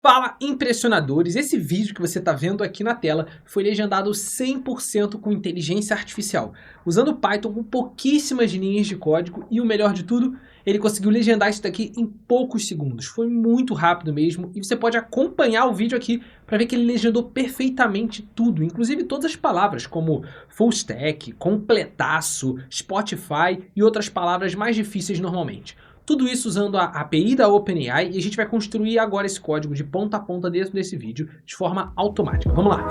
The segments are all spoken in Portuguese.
Fala, impressionadores! Esse vídeo que você está vendo aqui na tela foi legendado 100% com inteligência artificial, usando Python com pouquíssimas linhas de código e o melhor de tudo, ele conseguiu legendar isso daqui em poucos segundos. Foi muito rápido mesmo e você pode acompanhar o vídeo aqui para ver que ele legendou perfeitamente tudo, inclusive todas as palavras como full stack, completaço, Spotify e outras palavras mais difíceis normalmente. Tudo isso usando a API da OpenAI e a gente vai construir agora esse código de ponta a ponta dentro desse vídeo de forma automática. Vamos lá!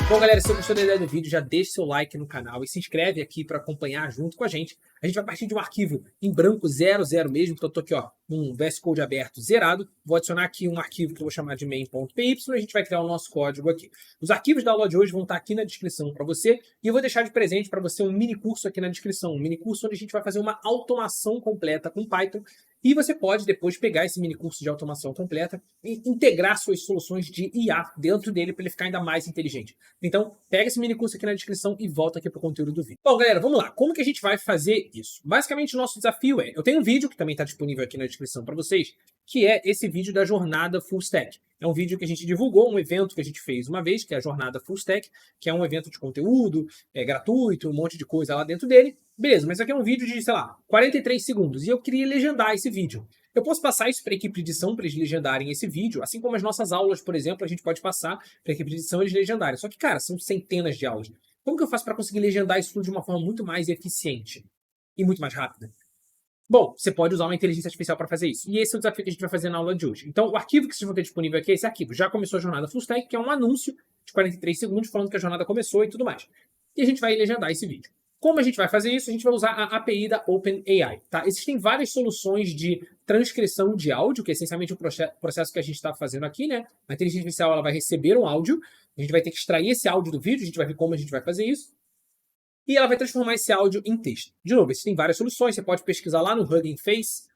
Bom, galera, se você gostou da ideia do vídeo, já deixa seu like no canal e se inscreve aqui para acompanhar junto com a gente. A gente vai partir de um arquivo em branco 00 mesmo, então eu tô aqui ó, num VS Code aberto zerado. Vou adicionar aqui um arquivo que eu vou chamar de main.py e a gente vai criar o nosso código aqui. Os arquivos da aula de hoje vão estar aqui na descrição para você e eu vou deixar de presente para você um mini curso aqui na descrição. Um mini curso onde a gente vai fazer uma automação completa com Python. E você pode depois pegar esse mini curso de automação completa e integrar suas soluções de IA dentro dele para ele ficar ainda mais inteligente. Então, pega esse mini curso aqui na descrição e volta aqui para o conteúdo do vídeo. Bom, galera, vamos lá. Como que a gente vai fazer isso? Basicamente, o nosso desafio é... Eu tenho um vídeo que também está disponível aqui na descrição para vocês, que é esse vídeo da jornada Full Stack. É um vídeo que a gente divulgou, um evento que a gente fez uma vez, que é a jornada Full Stack, que é um evento de conteúdo, gratuito, um monte de coisa lá dentro dele. Beleza, mas aqui é um vídeo de, sei lá, 43 segundos e eu queria legendar esse vídeo. Eu posso passar isso para a equipe de edição para eles legendarem esse vídeo, assim como as nossas aulas, por exemplo, a gente pode passar para a equipe de edição eles legendarem. Só que, cara, são centenas de aulas. Como que eu faço para conseguir legendar isso tudo de uma forma muito mais eficiente e muito mais rápida? Bom, você pode usar uma inteligência artificial para fazer isso. E esse é o desafio que a gente vai fazer na aula de hoje. Então, o arquivo que vocês vão ter disponível aqui é esse arquivo. Já começou a jornada Full Stack, que é um anúncio de 43 segundos falando que a jornada começou e tudo mais. E a gente vai legendar esse vídeo. Como a gente vai fazer isso? A gente vai usar a API da OpenAI. Tá? Existem várias soluções de transcrição de áudio, que é essencialmente o processo que a gente está fazendo aqui, né? A inteligência artificial ela vai receber um áudio, a gente vai ter que extrair esse áudio do vídeo, a gente vai ver como a gente vai fazer isso. E ela vai transformar esse áudio em texto. De novo, existem várias soluções, você pode pesquisar lá no Hugging Face,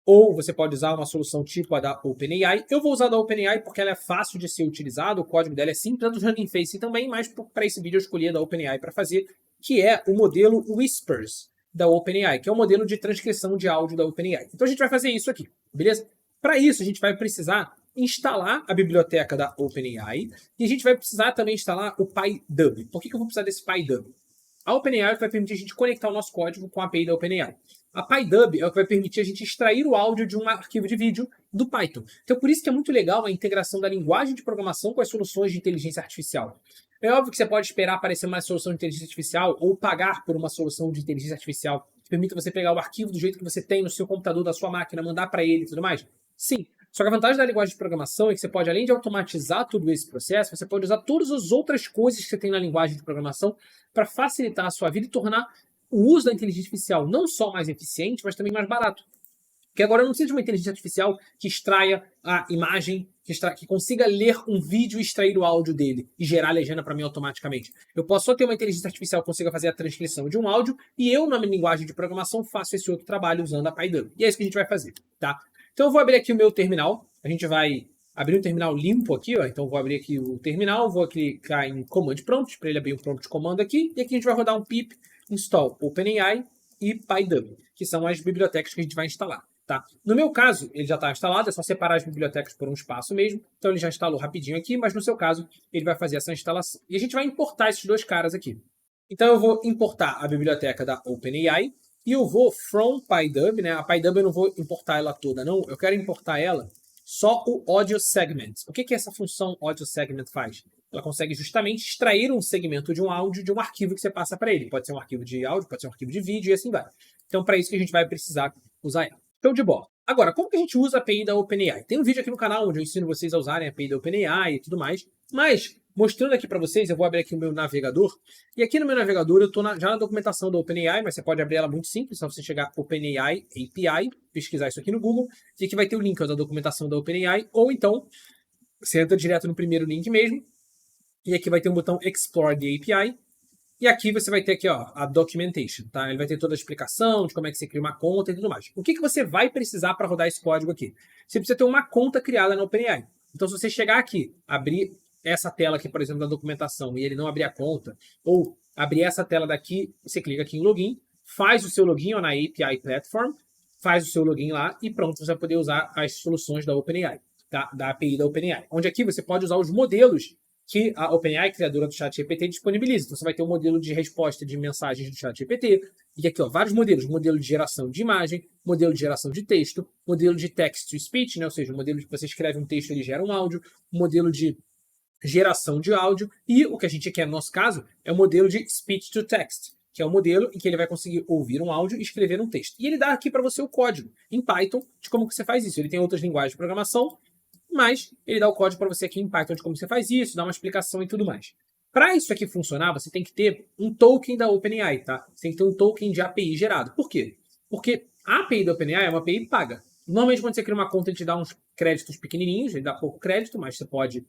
ou você pode usar uma solução tipo a da OpenAI. Eu vou usar a da OpenAI porque ela é fácil de ser utilizada, o código dela é simples, a do Hugging Face também, mas para esse vídeo eu escolhi a da OpenAI para fazer, que é o modelo Whispers da OpenAI, que é o modelo de transcrição de áudio da OpenAI. Então a gente vai fazer isso aqui, beleza? Para isso a gente vai precisar instalar a biblioteca da OpenAI e a gente vai precisar também instalar o PyDub. Por que eu vou precisar desse PyDub? A OpenAI vai permitir a gente conectar o nosso código com a API da OpenAI. A PyDub é o que vai permitir a gente extrair o áudio de um arquivo de vídeo do Python. Então, por isso que é muito legal a integração da linguagem de programação com as soluções de inteligência artificial. É óbvio que você pode esperar aparecer uma solução de inteligência artificial ou pagar por uma solução de inteligência artificial que permita você pegar o arquivo do jeito que você tem no seu computador, da sua máquina, mandar para ele e tudo mais. Sim, só que a vantagem da linguagem de programação é que você pode, além de automatizar todo esse processo, você pode usar todas as outras coisas que você tem na linguagem de programação para facilitar a sua vida e tornar o uso da inteligência artificial não só mais eficiente, mas também mais barato. Porque agora eu não preciso de uma inteligência artificial que extraia a imagem, que consiga ler um vídeo e extrair o áudio dele e gerar a legenda para mim automaticamente. Eu posso só ter uma inteligência artificial que consiga fazer a transcrição de um áudio e eu, na minha linguagem de programação, faço esse outro trabalho usando a PyDub. E é isso que a gente vai fazer, tá? Então eu vou abrir aqui o meu terminal. A gente vai abrir um terminal limpo aqui, ó. Então eu vou abrir aqui o terminal, vou clicar em Command Prompt para ele abrir um prompt de comando aqui. E aqui a gente vai rodar um pip install OpenAI e PyDub, que são as bibliotecas que a gente vai instalar. Tá? No meu caso, ele já está instalado, é só separar as bibliotecas por um espaço mesmo. Então ele já instalou rapidinho aqui, mas no seu caso ele vai fazer essa instalação. E a gente vai importar esses dois caras aqui. Então eu vou importar a biblioteca da OpenAI e eu vou from PyDub, né? A PyDub eu não vou importar ela toda, não. Eu quero importar ela só o audio segment. O que essa função audio segment faz? Ela consegue justamente extrair um segmento de um áudio de um arquivo que você passa para ele. Pode ser um arquivo de áudio, pode ser um arquivo de vídeo e assim vai. Então, para isso que a gente vai precisar usar ela. Show de bola. Agora, como que a gente usa a API da OpenAI? Tem um vídeo aqui no canal onde eu ensino vocês a usarem a API da OpenAI e tudo mais, mas mostrando aqui para vocês, eu vou abrir aqui o meu navegador, e aqui no meu navegador eu estou já na documentação da OpenAI, mas você pode abrir ela muito simples, só você chegar OpenAI API, pesquisar isso aqui no Google, e aqui vai ter o link da documentação da OpenAI, ou então você entra direto no primeiro link mesmo, e aqui vai ter um botão Explore the API, e aqui você vai ter aqui, ó, a documentation, tá? Ele vai ter toda a explicação de como é que você cria uma conta e tudo mais. O que você vai precisar para rodar esse código aqui? Você precisa ter uma conta criada na OpenAI. Então, se você chegar aqui, abrir essa tela aqui, por exemplo, da documentação, e ele não abrir a conta, ou abrir essa tela daqui, você clica aqui em login, faz o seu login ó, na API Platform, faz o seu login lá e pronto, você vai poder usar as soluções da OpenAI, da API da OpenAI. Onde aqui você pode usar os modelos que a OpenAI, criadora do ChatGPT, disponibiliza. Então você vai ter um modelo de resposta de mensagens do ChatGPT, e aqui, ó, vários modelos. Modelo de geração de imagem, modelo de geração de texto, modelo de text-to-speech, né? Ou seja, o modelo de que você escreve um texto e ele gera um áudio, modelo de geração de áudio, e o que a gente quer no nosso caso é o modelo de speech-to-text, que é o modelo em que ele vai conseguir ouvir um áudio e escrever um texto. E ele dá aqui para você o código em Python de como que você faz isso. Ele tem outras linguagens de programação, mas ele dá o código para você aqui em Python de como você faz isso, dá uma explicação e tudo mais. Para isso aqui funcionar, você tem que ter um token da OpenAI, tá? Você tem que ter um token de API gerado. Por quê? Porque a API da OpenAI é uma API paga. Normalmente, quando você cria uma conta, ele te dá uns créditos pequenininhos, ele dá pouco crédito, mas você pode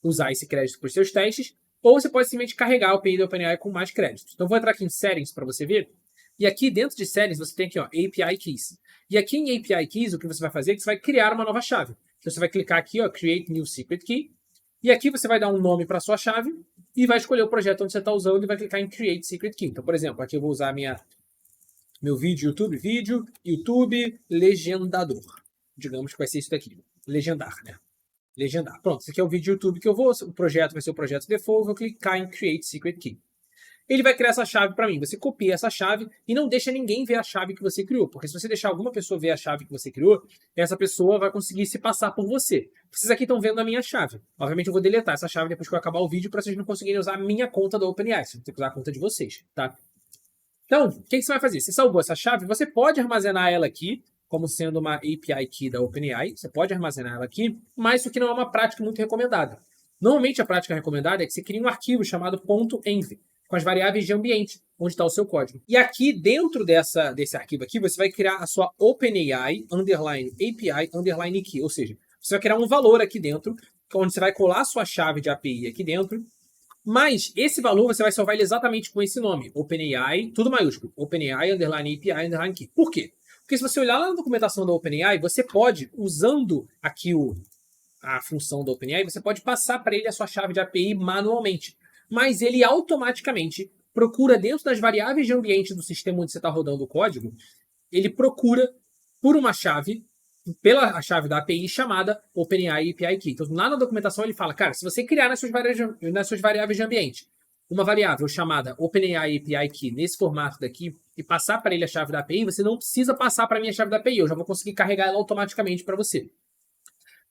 usar esse crédito para os seus testes, ou você pode simplesmente carregar a API da OpenAI com mais créditos. Então, vou entrar aqui em Settings para você ver. E aqui dentro de Settings, você tem aqui, ó, API Keys. E aqui em API Keys, o que você vai fazer é que você vai criar uma nova chave. Então, você vai clicar aqui, ó, Create New Secret Key. E aqui você vai dar um nome para a sua chave e vai escolher o projeto onde você está usando e vai clicar em Create Secret Key. Então, por exemplo, aqui eu vou usar meu vídeo YouTube legendador. Digamos que vai ser isso daqui, legendar, né? Legendar. Pronto, esse aqui é o vídeo YouTube que eu vou, o projeto vai ser o projeto default, eu vou clicar em Create Secret Key. Ele vai criar essa chave para mim. Você copia essa chave e não deixa ninguém ver a chave que você criou. Porque se você deixar alguma pessoa ver a chave que você criou, essa pessoa vai conseguir se passar por você. Vocês aqui estão vendo a minha chave. Obviamente eu vou deletar essa chave depois que eu acabar o vídeo para vocês não conseguirem usar a minha conta da OpenAI. Vocês vão ter que usar a conta de vocês, tá? Então, o que você vai fazer? Você salvou essa chave, você pode armazenar ela aqui como sendo uma API Key da OpenAI. Você pode armazenar ela aqui, mas isso aqui não é uma prática muito recomendada. Normalmente a prática recomendada é que você crie um arquivo chamado .env, com as variáveis de ambiente, onde está o seu código. E aqui, dentro desse arquivo aqui, você vai criar a sua OpenAI _API _key, ou seja, você vai criar um valor aqui dentro, onde você vai colar a sua chave de API aqui dentro, mas esse valor você vai salvar ele exatamente com esse nome, OpenAI, tudo maiúsculo, OpenAI _API _key. Por quê? Porque se você olhar lá na documentação da OpenAI, você pode, usando aqui a função da OpenAI, você pode passar para ele a sua chave de API manualmente. Mas ele automaticamente procura dentro das variáveis de ambiente do sistema onde você está rodando o código, ele procura por uma chave, pela chave da API chamada OpenAI API Key. Então, lá na documentação ele fala, cara, se você criar nas suas variáveis de ambiente uma variável chamada OpenAI API Key nesse formato daqui e passar para ele a chave da API, você não precisa passar para mim a chave da API, eu já vou conseguir carregar ela automaticamente para você.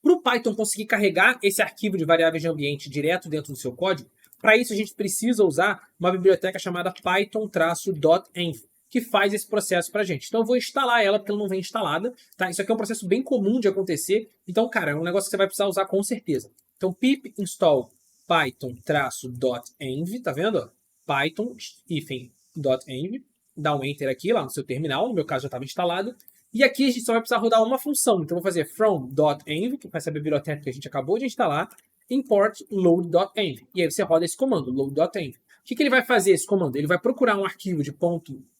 Para o Python conseguir carregar esse arquivo de variáveis de ambiente direto dentro do seu código, para isso a gente precisa usar uma biblioteca chamada python-env, que faz esse processo para a gente. Então eu vou instalar ela porque ela não vem instalada, tá? Isso aqui é um processo bem comum de acontecer, então, cara, é um negócio que você vai precisar usar com certeza. Então pip install python-env, tá vendo? Python-env, dá um enter aqui lá no seu terminal, no meu caso já estava instalado. E aqui a gente só vai precisar rodar uma função. Então eu vou fazer from.env, que vai ser a biblioteca que a gente acabou de instalar, import load.env. E aí você roda esse comando, load.env. O que ele vai fazer esse comando? Ele vai procurar um arquivo de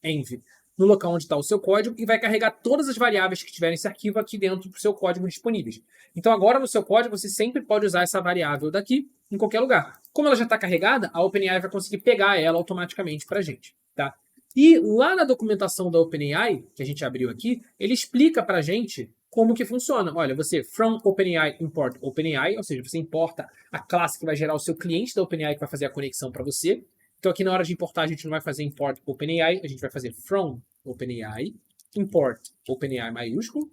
.env no local onde está o seu código e vai carregar todas as variáveis que tiver nesse arquivo aqui dentro do seu código disponíveis. Então agora no seu código você sempre pode usar essa variável daqui em qualquer lugar. Como ela já está carregada, a OpenAI vai conseguir pegar ela automaticamente para a gente, tá? E lá na documentação da OpenAI, que a gente abriu aqui, ele explica para a gente como que funciona. Olha, você from OpenAI import OpenAI, ou seja, você importa a classe que vai gerar o seu cliente da OpenAI que vai fazer a conexão para você. Então aqui na hora de importar a gente não vai fazer import OpenAI, a gente vai fazer from OpenAI, import OpenAI maiúsculo.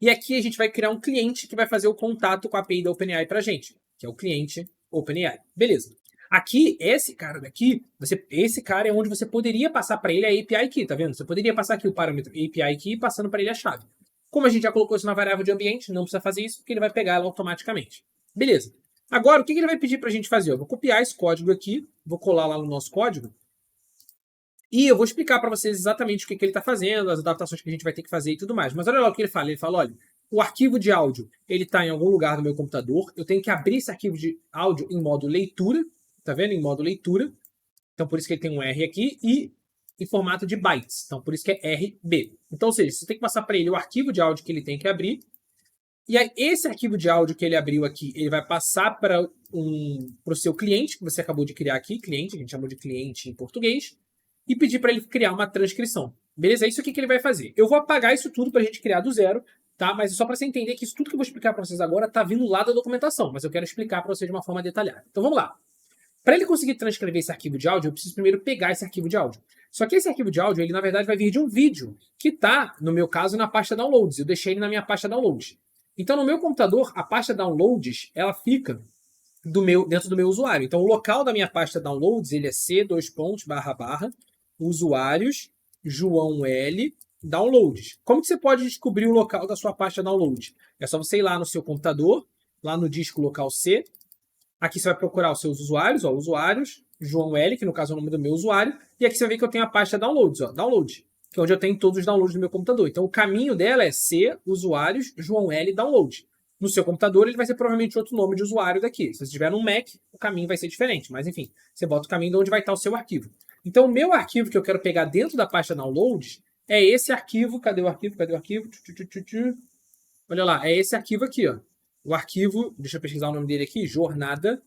E aqui a gente vai criar um cliente que vai fazer o contato com a API da OpenAI para a gente, que é o cliente OpenAI. Beleza. Aqui, esse cara daqui, esse cara é onde você poderia passar para ele a API Key, tá vendo? Você poderia passar aqui o parâmetro API Key passando para ele a chave. Como a gente já colocou isso na variável de ambiente, não precisa fazer isso, porque ele vai pegar ela automaticamente. Beleza. Agora, o que ele vai pedir para a gente fazer? Eu vou copiar esse código aqui, vou colar lá no nosso código, e eu vou explicar para vocês exatamente o que ele está fazendo, as adaptações que a gente vai ter que fazer e tudo mais. Mas olha lá o que ele fala. Ele fala, olha, o arquivo de áudio ele está em algum lugar do meu computador, eu tenho que abrir esse arquivo de áudio em modo leitura, tá vendo? Em modo leitura. Então, por isso que ele tem um R aqui e em formato de bytes. Então, por isso que é RB. Então, ou seja, você tem que passar para ele o arquivo de áudio que ele tem que abrir. E aí, esse arquivo de áudio que ele abriu aqui, ele vai passar para o seu cliente, que você acabou de criar aqui, cliente, a gente chamou de cliente em português, e pedir para ele criar uma transcrição. Beleza? É isso aqui que ele vai fazer. Eu vou apagar isso tudo para a gente criar do zero, tá? Mas só para você entender que isso tudo que eu vou explicar para vocês agora tá vindo lá da documentação, mas eu quero explicar para vocês de uma forma detalhada. Então vamos lá. Para ele conseguir transcrever esse arquivo de áudio, eu preciso primeiro pegar esse arquivo de áudio. Só que esse arquivo de áudio, ele na verdade vai vir de um vídeo, que está, no meu caso, na pasta Downloads. Eu deixei ele na minha pasta Downloads. Então, no meu computador, a pasta Downloads, ela fica dentro do meu usuário. Então, o local da minha pasta Downloads, ele é c://usuários, João L, Downloads. Como que você pode descobrir o local da sua pasta Downloads? É só você ir lá no seu computador, lá no disco local C. Aqui você vai procurar os seus usuários, ó, usuários, João L, que no caso é o nome do meu usuário, e aqui você vai ver que eu tenho a pasta Downloads, ó, Download, que é onde eu tenho todos os downloads do meu computador. Então o caminho dela é C, usuários, João L, Download. No seu computador ele vai ser provavelmente outro nome de usuário daqui. Se você tiver no Mac, o caminho vai ser diferente, mas enfim, você bota o caminho de onde vai estar o seu arquivo. Então o meu arquivo que eu quero pegar dentro da pasta Downloads é esse arquivo, cadê o arquivo, Olha lá, é esse arquivo aqui, ó. O arquivo, deixa eu pesquisar o nome dele aqui, jornada,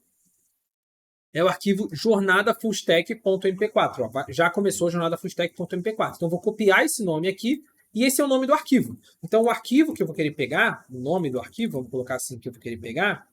é o arquivo jornadafullstack.mp4. Ó, já começou jornadafullstack.mp4. Então, eu vou copiar esse nome aqui e esse é o nome do arquivo. Então, o arquivo que eu vou querer pegar, o nome do arquivo, vamos colocar assim que eu vou querer pegar,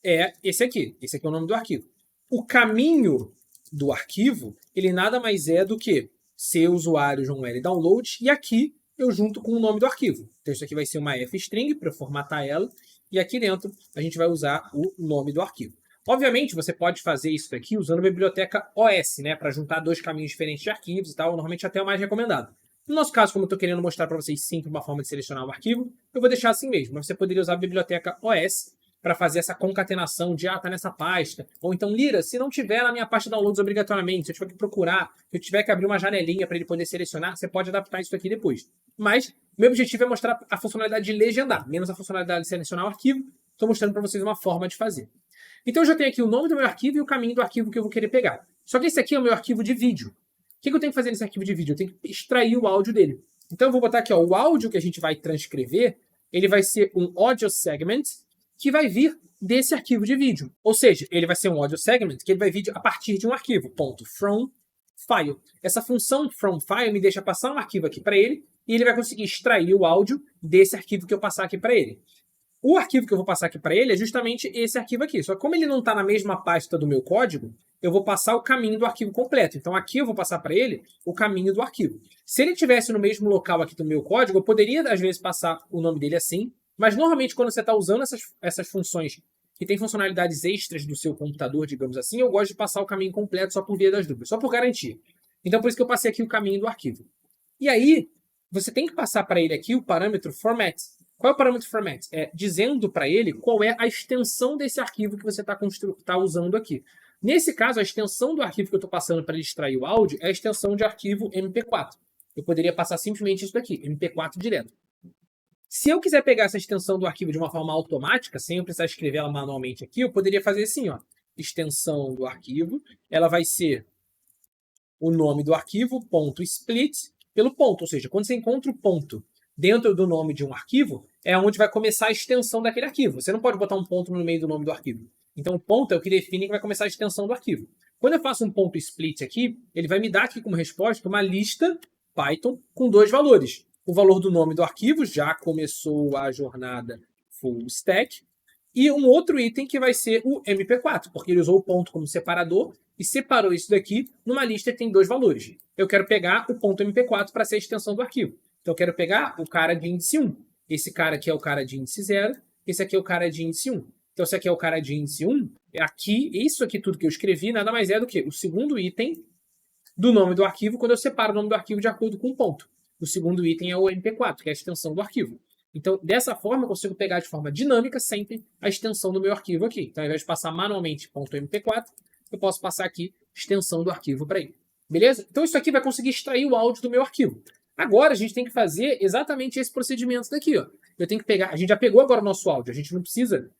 é esse aqui. Esse aqui é o nome do arquivo. O caminho do arquivo, ele nada mais é do que ser usuário João L download e aqui eu junto com o nome do arquivo. Então, isso aqui vai ser uma f-string para eu formatar ela e aqui dentro a gente vai usar o nome do arquivo. Obviamente, você pode fazer isso daqui usando a biblioteca OS, né, para juntar dois caminhos diferentes de arquivos e tal, normalmente até o mais recomendado. No nosso caso, como eu estou querendo mostrar para vocês sempre uma forma de selecionar o arquivo, eu vou deixar assim mesmo, mas você poderia usar a biblioteca OS para fazer essa concatenação de, tá nessa pasta, ou então, Lira, se não tiver na minha pasta downloads obrigatoriamente, se eu tiver que procurar, se eu tiver que abrir uma janelinha para ele poder selecionar, você pode adaptar isso aqui depois. Mas, meu objetivo é mostrar a funcionalidade de legendar, menos a funcionalidade de selecionar o arquivo, estou mostrando para vocês uma forma de fazer. Então eu já tenho aqui o nome do meu arquivo e o caminho do arquivo que eu vou querer pegar. Só que esse aqui é o meu arquivo de vídeo. O que eu tenho que fazer nesse arquivo de vídeo? Eu tenho que extrair o áudio dele. Então eu vou botar aqui, ó, o áudio que a gente vai transcrever, ele vai ser um audio segment que vai vir desse arquivo de vídeo. Ou seja, ele vai ser um audio segment que ele vai vir a partir de um arquivo, ponto, from file. Essa função from file me deixa passar um arquivo aqui para ele e ele vai conseguir extrair o áudio desse arquivo que eu passar aqui para ele. O arquivo que eu vou passar aqui para ele é justamente esse arquivo aqui. Só que como ele não está na mesma pasta do meu código, eu vou passar o caminho do arquivo completo. Então aqui eu vou passar para ele o caminho do arquivo. Se ele estivesse no mesmo local aqui do meu código, eu poderia às vezes passar o nome dele assim, mas normalmente quando você está usando essas funções que tem funcionalidades extras do seu computador, digamos assim, eu gosto de passar o caminho completo só por via das dúvidas, só por garantia. Então por isso que eu passei aqui o caminho do arquivo. E aí, você tem que passar para ele aqui o parâmetro format. Qual é o parâmetro format? É dizendo para ele qual é a extensão desse arquivo que você está usando aqui. Nesse caso, a extensão do arquivo que eu estou passando para ele extrair o áudio é a extensão de arquivo MP4. Eu poderia passar simplesmente isso daqui, MP4 direto. Se eu quiser pegar essa extensão do arquivo de uma forma automática, sem eu precisar escrever ela manualmente aqui, eu poderia fazer assim, ó, extensão do arquivo, ela vai ser o nome do arquivo, ponto split, pelo ponto, ou seja, quando você encontra o ponto dentro do nome de um arquivo, é onde vai começar a extensão daquele arquivo. Você não pode botar um ponto no meio do nome do arquivo. Então, o ponto é o que define que vai começar a extensão do arquivo. Quando eu faço um ponto split aqui, ele vai me dar aqui como resposta uma lista Python com dois valores. O valor do nome do arquivo, já começou a jornada full stack, e um outro item que vai ser o MP4, porque ele usou o ponto como separador e separou isso daqui numa lista que tem dois valores. Eu quero pegar o ponto MP4 para ser a extensão do arquivo. Então, eu quero pegar o cara de índice 1. Esse cara aqui é o cara de índice 0. Esse aqui é o cara de índice 1. Então, esse aqui é o cara de índice 1. Aqui, isso aqui tudo que eu escrevi, nada mais é do que o segundo item do nome do arquivo, quando eu separo o nome do arquivo de acordo com o ponto. O segundo item é o MP4, que é a extensão do arquivo. Então, dessa forma, eu consigo pegar de forma dinâmica sempre a extensão do meu arquivo aqui. Então, ao invés de passar manualmente .mp4, eu posso passar aqui extensão do arquivo para ele. Beleza? Então, isso aqui vai conseguir extrair o áudio do meu arquivo. Agora, a gente tem que fazer exatamente esse procedimento daqui, ó. Eu tenho que pegar... A gente já pegou agora o nosso áudio. A gente não precisa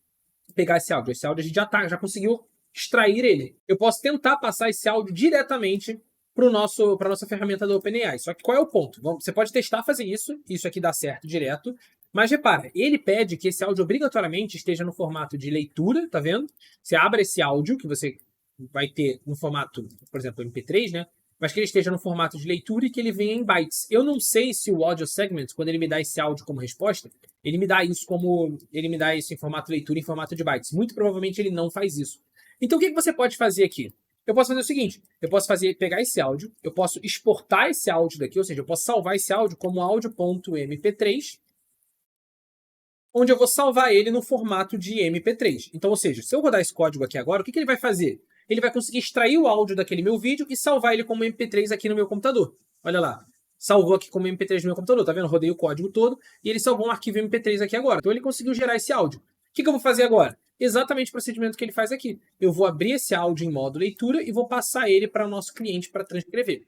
pegar esse áudio. Esse áudio a gente já conseguiu extrair ele. Eu posso tentar passar esse áudio diretamente para a nossa ferramenta da OpenAI. Só que qual é o ponto? Você pode testar fazer isso aqui dá certo direto, mas repara, ele pede que esse áudio obrigatoriamente esteja no formato de leitura, tá vendo? Você abre esse áudio que você vai ter no formato, por exemplo, MP3, né? mas que ele esteja no formato de leitura e que ele venha em bytes. Eu não sei se o audio segment, quando ele me dá esse áudio como resposta, ele me dá isso em formato leitura, em formato de bytes. Muito provavelmente ele não faz isso. Então o que você pode fazer aqui? Eu posso fazer o seguinte, eu posso pegar esse áudio, eu posso exportar esse áudio daqui, ou seja, eu posso salvar esse áudio como áudio.mp3, onde eu vou salvar ele no formato de MP3. Então, ou seja, se eu rodar esse código aqui agora, o que ele vai fazer? Ele vai conseguir extrair o áudio daquele meu vídeo e salvar ele como MP3 aqui no meu computador. Olha lá, salvou aqui como MP3 no meu computador, tá vendo? Rodei o código todo e ele salvou um arquivo MP3 aqui agora. Então ele conseguiu gerar esse áudio. O que eu vou fazer agora? Exatamente o procedimento que ele faz aqui. Eu vou abrir esse áudio em modo leitura e vou passar ele para o nosso cliente para transcrever.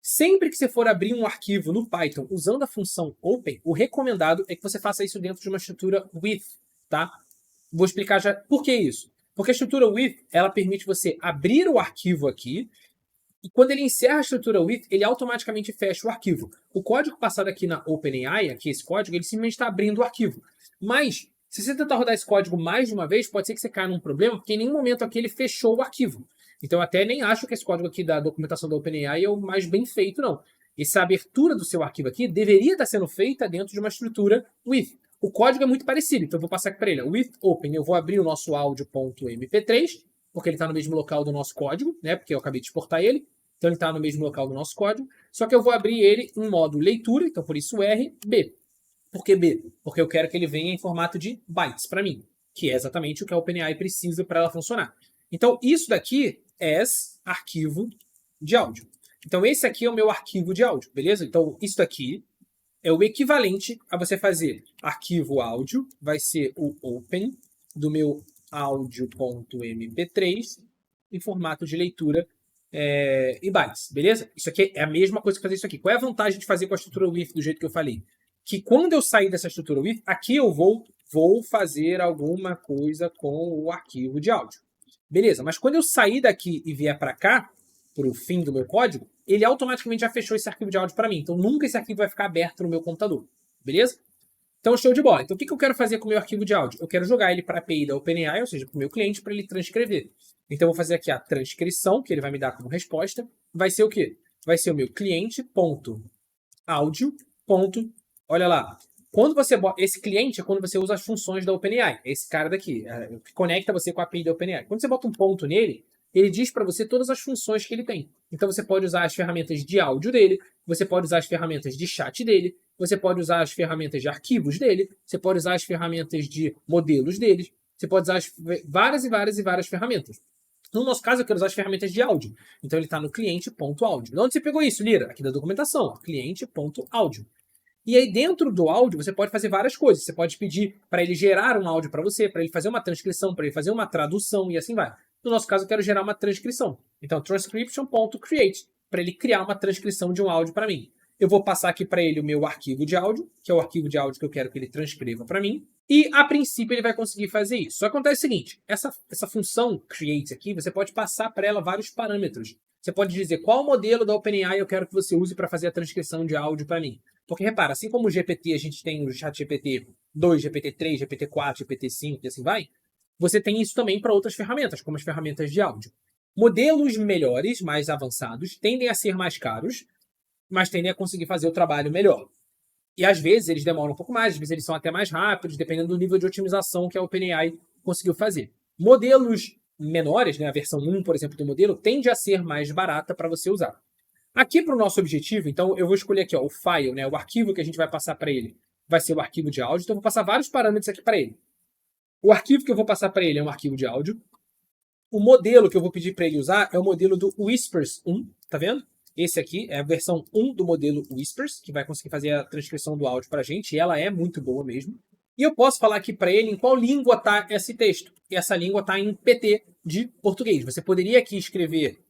Sempre que você for abrir um arquivo no Python usando a função open, o recomendado é que você faça isso dentro de uma estrutura with, tá? Vou explicar já por que isso. Porque a estrutura with, ela permite você abrir o arquivo aqui e quando ele encerra a estrutura with, ele automaticamente fecha o arquivo. O código passado aqui na OpenAI, aqui esse código, ele simplesmente está abrindo o arquivo. Mas, se você tentar rodar esse código mais de uma vez, pode ser que você caia num problema, porque em nenhum momento aqui ele fechou o arquivo. Então, eu até nem acho que esse código aqui da documentação da OpenAI é o mais bem feito, não. Essa abertura do seu arquivo aqui deveria estar sendo feita dentro de uma estrutura with. O código é muito parecido, então eu vou passar aqui para ele. With open, eu vou abrir o nosso áudio.mp3, porque ele está no mesmo local do nosso código, né? Porque eu acabei de exportar ele. Então ele está no mesmo local do nosso código. Só que eu vou abrir ele em modo leitura, então por isso R, B. Por que B? Porque eu quero que ele venha em formato de bytes para mim, que é exatamente o que a OpenAI precisa para ela funcionar. Então isso daqui é arquivo de áudio. Então esse aqui é o meu arquivo de áudio, beleza? Então isso daqui é o equivalente a você fazer arquivo áudio, vai ser o open do meu áudio.mp3 em formato de leitura e bytes, beleza? Isso aqui é a mesma coisa que fazer isso aqui. Qual é a vantagem de fazer com a estrutura with do jeito que eu falei? Que quando eu sair dessa estrutura with, aqui eu vou fazer alguma coisa com o arquivo de áudio. Beleza, mas quando eu sair daqui e vier para cá, para o fim do meu código, ele automaticamente já fechou esse arquivo de áudio para mim. Então nunca esse arquivo vai ficar aberto no meu computador. Beleza? Então show de bola. Então o que eu quero fazer com o meu arquivo de áudio? Eu quero jogar ele para a API da OpenAI, ou seja, para o meu cliente, para ele transcrever. Então eu vou fazer aqui a transcrição, que ele vai me dar como resposta. Vai ser o quê? Vai ser o meu cliente.audio. Olha lá. Quando você esse cliente é quando você usa as funções da OpenAI. É esse cara daqui, que conecta você com a API da OpenAI. Quando você bota um ponto nele, ele diz para você todas as funções que ele tem. Então você pode usar as ferramentas de áudio dele, você pode usar as ferramentas de chat dele, você pode usar as ferramentas de arquivos dele, você pode usar as ferramentas de modelos dele, você pode usar várias ferramentas. No nosso caso, eu quero usar as ferramentas de áudio. Então ele está no cliente.audio. De onde você pegou isso, Lira? Aqui da documentação, cliente.audio. E aí dentro do áudio você pode fazer várias coisas. Você pode pedir para ele gerar um áudio para você, para ele fazer uma transcrição, para ele fazer uma tradução e assim vai. No nosso caso eu quero gerar uma transcrição. Então transcription.create, para ele criar uma transcrição de um áudio para mim. Eu vou passar aqui para ele o meu arquivo de áudio, que é o arquivo de áudio que eu quero que ele transcreva para mim. E a princípio ele vai conseguir fazer isso. Só que acontece o seguinte, essa função create aqui, você pode passar para ela vários parâmetros. Você pode dizer qual modelo da OpenAI eu quero que você use para fazer a transcrição de áudio para mim. Porque repara, assim como o GPT, a gente tem o ChatGPT 2, GPT-3, GPT-4, GPT-5 e assim vai, você tem isso também para outras ferramentas, como as ferramentas de áudio. Modelos melhores, mais avançados, tendem a ser mais caros, mas tendem a conseguir fazer o trabalho melhor. E às vezes eles demoram um pouco mais, às vezes eles são até mais rápidos, dependendo do nível de otimização que a OpenAI conseguiu fazer. Modelos menores, né, a versão 1, por exemplo, do modelo, tende a ser mais barata para você usar. Aqui para o nosso objetivo, então eu vou escolher aqui o file, né, o arquivo que a gente vai passar para ele vai ser o arquivo de áudio, então eu vou passar vários parâmetros aqui para ele. O arquivo que eu vou passar para ele é um arquivo de áudio. O modelo que eu vou pedir para ele usar é o modelo do Whispers 1, tá vendo? Esse aqui é a versão 1 do modelo Whispers, que vai conseguir fazer a transcrição do áudio para a gente, e ela é muito boa mesmo. E eu posso falar aqui para ele em qual língua está esse texto. E essa língua está em PT de português. Você poderia aqui escrever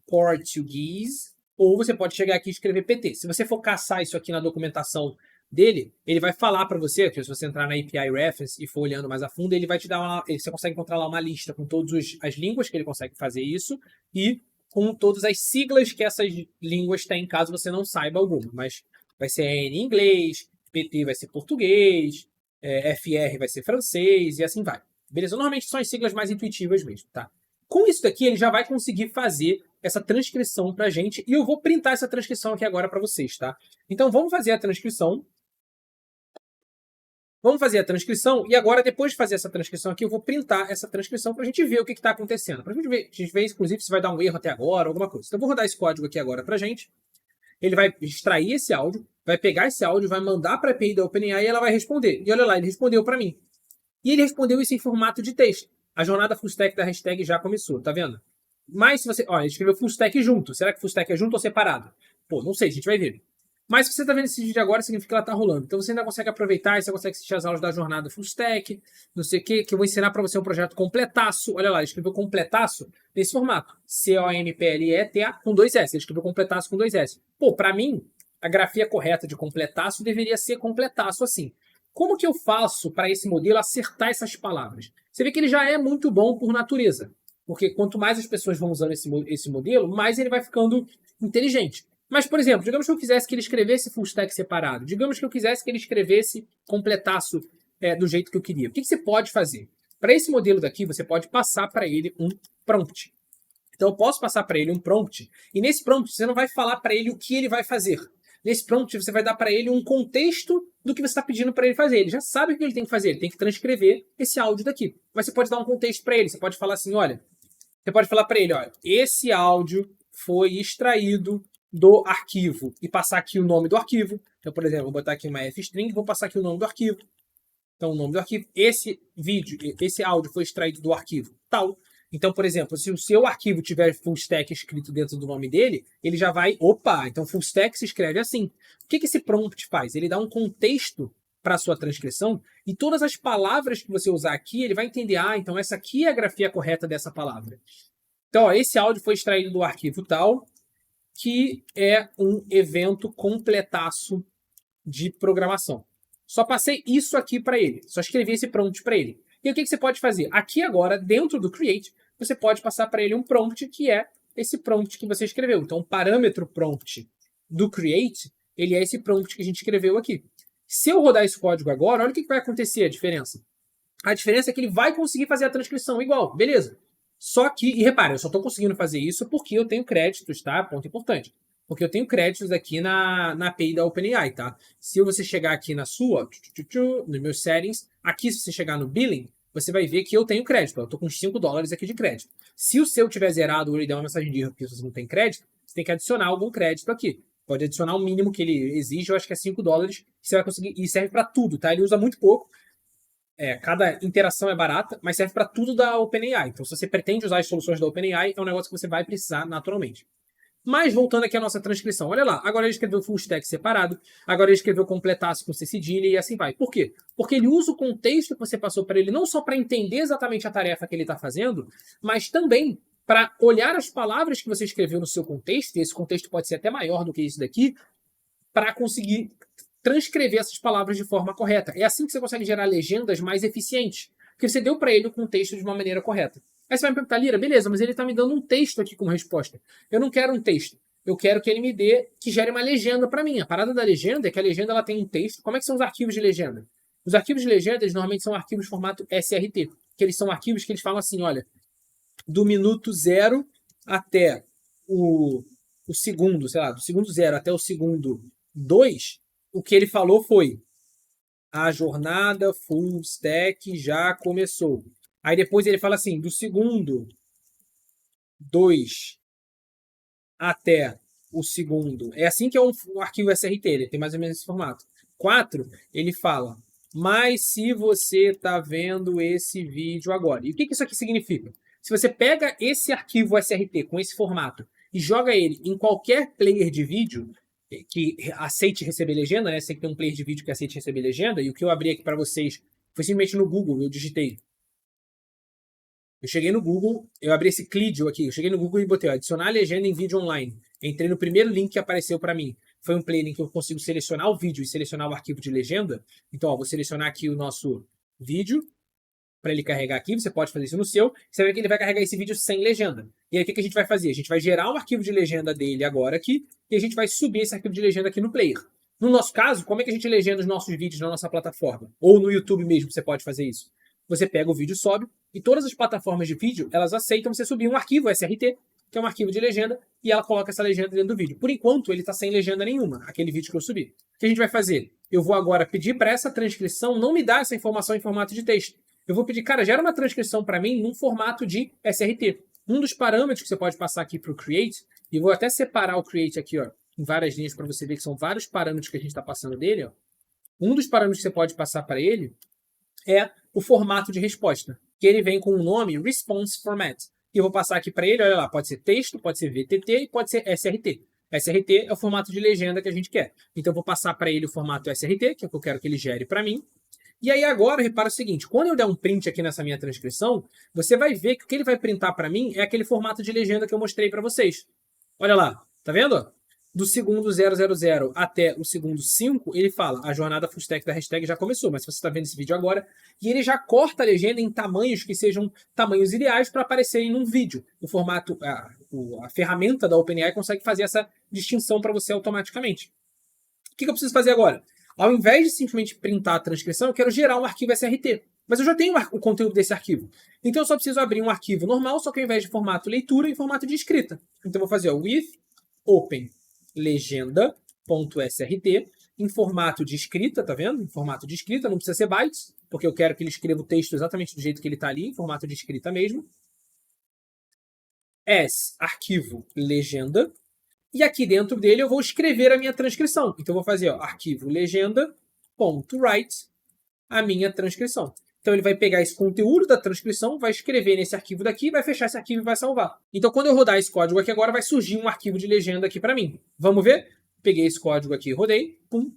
português, ou você pode chegar aqui e escrever PT. Se você for caçar isso aqui na documentação dele, ele vai falar para você, que se você entrar na API Reference e for olhando mais a fundo, ele vai te dar você consegue encontrar lá uma lista com todas as línguas que ele consegue fazer isso e com todas as siglas que essas línguas têm, caso você não saiba alguma. Mas vai ser em inglês, PT vai ser português, FR vai ser francês e assim vai. Beleza? Normalmente são as siglas mais intuitivas mesmo, tá? Com isso daqui, ele já vai conseguir fazer essa transcrição pra gente e eu vou printar essa transcrição aqui agora para vocês, tá? Então vamos fazer a transcrição. Vamos fazer a transcrição e agora, depois de fazer essa transcrição aqui, eu vou printar essa transcrição para a gente ver o que está acontecendo. Para a gente ver, inclusive, se vai dar um erro até agora, alguma coisa. Então, eu vou rodar esse código aqui agora para a gente. Ele vai extrair esse áudio, vai pegar esse áudio, vai mandar para a API da OpenAI e ela vai responder. E olha lá, ele respondeu para mim. E ele respondeu isso em formato de texto. A jornada full stack da hashtag já começou, tá vendo? Mas se você... Olha, ele escreveu full stack junto. Será que full stack é junto ou separado? Pô, não sei, a gente vai ver. Mas se você está vendo esse vídeo agora, significa que ela está rolando. Então você ainda consegue aproveitar e você consegue assistir as aulas da jornada full stack, não sei o que eu vou ensinar para você um projeto completaço. Olha lá, ele escreveu completaço nesse formato. C-O-M-P-L-E-T-A com 2 S. Ele escreveu completaço com 2 S. Pô, para mim, a grafia correta de completaço deveria ser completaço assim. Como que eu faço para esse modelo acertar essas palavras? Você vê que ele já é muito bom por natureza. Porque quanto mais as pessoas vão usando esse modelo, mais ele vai ficando inteligente. Mas, por exemplo, digamos que eu quisesse que ele escrevesse full stack separado. Digamos que eu quisesse que ele escrevesse completaço do jeito que eu queria. O que você pode fazer? Para esse modelo daqui, você pode passar para ele um prompt. Então, eu posso passar para ele um prompt. E nesse prompt, você não vai falar para ele o que ele vai fazer. Nesse prompt, você vai dar para ele um contexto do que você está pedindo para ele fazer. Ele já sabe o que ele tem que fazer. Ele tem que transcrever esse áudio daqui. Mas você pode dar um contexto para ele. Você pode falar assim, olha... Você pode falar para ele, olha, esse áudio foi extraído do arquivo e passar aqui o nome do arquivo. Então, por exemplo, vou botar aqui uma f-string e vou passar aqui o nome do arquivo. Então, o nome do arquivo. Esse áudio foi extraído do arquivo tal. Então, por exemplo, se o seu arquivo tiver full stack escrito dentro do nome dele, ele já vai... Opa, então full stack se escreve assim. O que esse prompt faz? Ele dá um contexto para a sua transcrição e todas as palavras que você usar aqui, ele vai entender, então essa aqui é a grafia correta dessa palavra. Então, ó, esse áudio foi extraído do arquivo tal, que é um evento completaço de programação. Só passei isso aqui para ele. Só escrevi esse prompt para ele. E o que você pode fazer? Aqui agora, dentro do create, você pode passar para ele um prompt que é esse prompt que você escreveu. Então, o parâmetro prompt do create, ele é esse prompt que a gente escreveu aqui. Se eu rodar esse código agora, olha o que vai acontecer, a diferença. A diferença é que ele vai conseguir fazer a transcrição igual, beleza. Só que, e repare, eu só estou conseguindo fazer isso porque eu tenho créditos, tá? Ponto importante. Porque eu tenho créditos aqui na API da OpenAI, tá? Se você chegar aqui na sua, nos meus settings, aqui se você chegar no billing, você vai ver que eu tenho crédito. Eu estou com uns $5 aqui de crédito. Se o seu tiver zerado ou ele der uma mensagem de erro porque você não tem crédito, você tem que adicionar algum crédito aqui. Pode adicionar o mínimo que ele exige, eu acho que é $5, que você vai conseguir, e serve para tudo, tá? Ele usa muito pouco. Cada interação é barata, mas serve para tudo da OpenAI. Então, se você pretende usar as soluções da OpenAI, é um negócio que você vai precisar naturalmente. Mas, voltando aqui à nossa transcrição, olha lá, agora ele escreveu full stack separado, agora ele escreveu completasse com C cedilha e assim vai. Por quê? Porque ele usa o contexto que você passou para ele, não só para entender exatamente a tarefa que ele está fazendo, mas também para olhar as palavras que você escreveu no seu contexto, e esse contexto pode ser até maior do que isso daqui, para conseguir transcrever essas palavras de forma correta. É assim que você consegue gerar legendas mais eficientes, porque você deu para ele o contexto de uma maneira correta. Aí você vai me perguntar, Lira, beleza, mas ele está me dando um texto aqui como resposta. Eu não quero um texto. Eu quero que ele me dê, que gere uma legenda para mim. A parada da legenda é que a legenda ela tem um texto. Como é que são os arquivos de legenda? Os arquivos de legenda, eles normalmente são arquivos formato SRT, que eles são arquivos que eles falam assim, olha, do minuto 0 até o segundo, sei lá, do segundo 0 até o segundo 2, o que ele falou foi a jornada full stack já começou. Aí depois ele fala assim, do segundo 2 até o segundo. É assim que é um arquivo SRT, ele tem mais ou menos esse formato. 4, ele fala, mas se você está vendo esse vídeo agora. E o que isso aqui significa? Se você pega esse arquivo SRT com esse formato e joga ele em qualquer player de vídeo que aceite receber legenda, né? Você tem que ter um player de vídeo que aceite receber legenda, e o que eu abri aqui para vocês foi simplesmente no Google, eu digitei. Eu cheguei no Google, eu abri esse Clidio aqui, eu cheguei no Google e botei adicionar legenda em vídeo online. Entrei no primeiro link que apareceu para mim. Foi um player em que eu consigo selecionar o vídeo e selecionar o arquivo de legenda. Então, ó, vou selecionar aqui o nosso vídeo para ele carregar aqui. Você pode fazer isso no seu. Você vai ver que ele vai carregar esse vídeo sem legenda. E aí, o que a gente vai fazer? A gente vai gerar um arquivo de legenda dele agora aqui e a gente vai subir esse arquivo de legenda aqui no player. No nosso caso, como é que a gente legenda os nossos vídeos na nossa plataforma? Ou no YouTube mesmo você pode fazer isso. Você pega o vídeo, sobe, E todas as plataformas de vídeo, elas aceitam você subir um arquivo SRT, que é um arquivo de legenda, e ela coloca essa legenda dentro do vídeo. Por enquanto, ele está sem legenda nenhuma, aquele vídeo que eu subi. O que a gente vai fazer? Eu vou agora pedir para essa transcrição não me dar essa informação em formato de texto. Eu vou pedir, cara, gera uma transcrição para mim num formato de SRT. Um dos parâmetros que você pode passar aqui para o Create, e vou até separar o Create aqui, ó, em várias linhas para você ver que são vários parâmetros que a gente está passando dele. Ó. Um dos parâmetros que você pode passar para ele é o formato de resposta, que ele vem com o nome Response Format. E eu vou passar aqui para ele, olha lá, pode ser texto, pode ser VTT e pode ser SRT. SRT é o formato de legenda que a gente quer. Então eu vou passar para ele o formato SRT, que é o que eu quero que ele gere para mim. E aí agora, repara o seguinte, quando eu der um print aqui nessa minha transcrição, você vai ver que o que ele vai printar para mim é aquele formato de legenda que eu mostrei para vocês. Olha lá, tá vendo? Do segundo 000 até o segundo 5, ele fala, a jornada full stack da hashtag já começou, mas se você está vendo esse vídeo agora, e ele já corta a legenda em tamanhos que sejam tamanhos ideais para aparecerem num vídeo. O formato, a ferramenta da OpenAI consegue fazer essa distinção para você automaticamente. O que eu preciso fazer agora? Ao invés de simplesmente printar a transcrição, eu quero gerar um arquivo SRT. Mas eu já tenho o conteúdo desse arquivo. Então eu só preciso abrir um arquivo normal, só que ao invés de formato leitura, em formato de escrita. Então eu vou fazer with open legenda.srt em formato de escrita, tá vendo? Em formato de escrita, não precisa ser bytes, porque eu quero que ele escreva o texto exatamente do jeito que ele está ali, em formato de escrita mesmo. As arquivo legenda. E aqui dentro dele eu vou escrever a minha transcrição. Então eu vou fazer arquivo legenda.write a minha transcrição. Então ele vai pegar esse conteúdo da transcrição, vai escrever nesse arquivo daqui, vai fechar esse arquivo e vai salvar. Então quando eu rodar esse código aqui agora, vai surgir um arquivo de legenda aqui para mim. Vamos ver? Peguei esse código aqui, rodei, pum.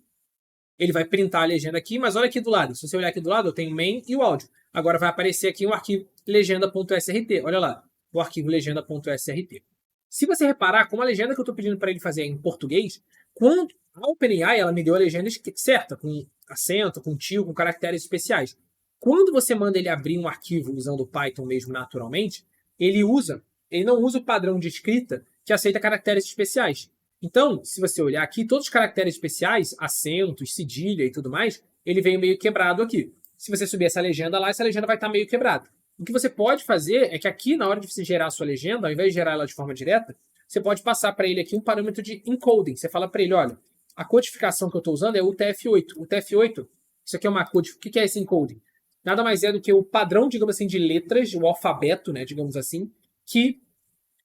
Ele vai printar a legenda aqui, mas olha aqui do lado. Se você olhar aqui do lado, eu tenho o main e o áudio. Agora vai aparecer aqui um arquivo legenda.srt. Olha lá, o arquivo legenda.srt. Se você reparar, como a legenda que eu estou pedindo para ele fazer é em português, quando a OpenAI ela me deu a legenda certa, com acento, com tio, com caracteres especiais. Quando você manda ele abrir um arquivo usando o Python mesmo naturalmente, ele não usa o padrão de escrita que aceita caracteres especiais. Então, se você olhar aqui, todos os caracteres especiais, acentos, cedilha e tudo mais, ele veio meio quebrado aqui. Se você subir essa legenda lá, essa legenda vai estar meio quebrada. O que você pode fazer é que aqui, na hora de você gerar a sua legenda, ao invés de gerar ela de forma direta, você pode passar para ele aqui um parâmetro de encoding. Você fala para ele, olha, a codificação que eu estou usando é o UTF-8. O UTF-8, isso aqui é uma codificação. O que é esse encoding? Nada mais é do que o padrão, digamos assim, de letras, o alfabeto, né, digamos assim, que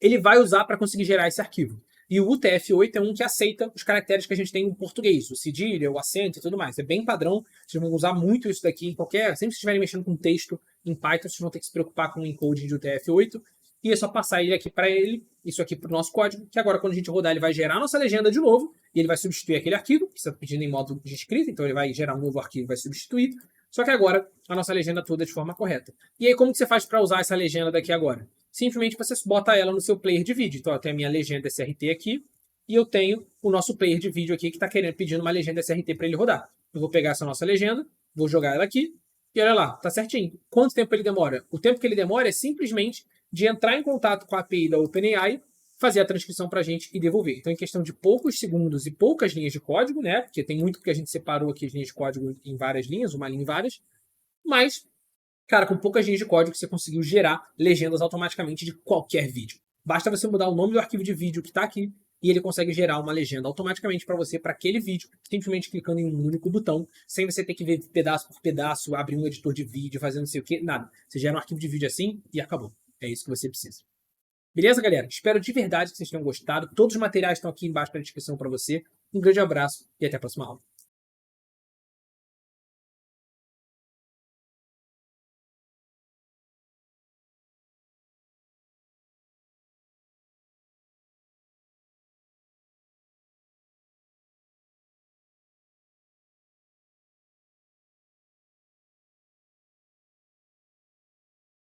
ele vai usar para conseguir gerar esse arquivo. E o UTF-8 é um que aceita os caracteres que a gente tem em português, o cedilha, o acento e tudo mais. É bem padrão, vocês vão usar muito isso daqui em qualquer... Sempre que estiverem mexendo com texto em Python, vocês vão ter que se preocupar com o encoding de UTF-8. E é só passar ele aqui para ele, isso aqui para o nosso código, que agora quando a gente rodar ele vai gerar a nossa legenda de novo, e ele vai substituir aquele arquivo, que está pedindo em modo de escrita, então ele vai gerar um novo arquivo e vai substituir. Só que agora a nossa legenda toda é de forma correta. E aí como que você faz para usar essa legenda daqui agora? Simplesmente você bota ela no seu player de vídeo. Então eu tenho a minha legenda SRT aqui, e eu tenho o nosso player de vídeo aqui que está pedindo uma legenda SRT para ele rodar. Eu vou pegar essa nossa legenda, vou jogar ela aqui, e olha lá, tá certinho. Quanto tempo ele demora? O tempo que ele demora é simplesmente de entrar em contato com a API da OpenAI, fazer a transcrição para a gente e devolver. Então, em questão de poucos segundos e poucas linhas de código, né? Porque tem muito que a gente separou aqui as linhas de código em várias linhas, uma linha em várias, mas, cara, com poucas linhas de código você conseguiu gerar legendas automaticamente de qualquer vídeo. Basta você mudar o nome do arquivo de vídeo que está aqui e ele consegue gerar uma legenda automaticamente para você, para aquele vídeo, simplesmente clicando em um único botão, sem você ter que ver pedaço por pedaço, abrir um editor de vídeo, fazer não sei o que, nada. Você gera um arquivo de vídeo assim e acabou. É isso que você precisa. Beleza, galera? Espero de verdade que vocês tenham gostado. Todos os materiais estão aqui embaixo na descrição para você. Um grande abraço e até a próxima aula.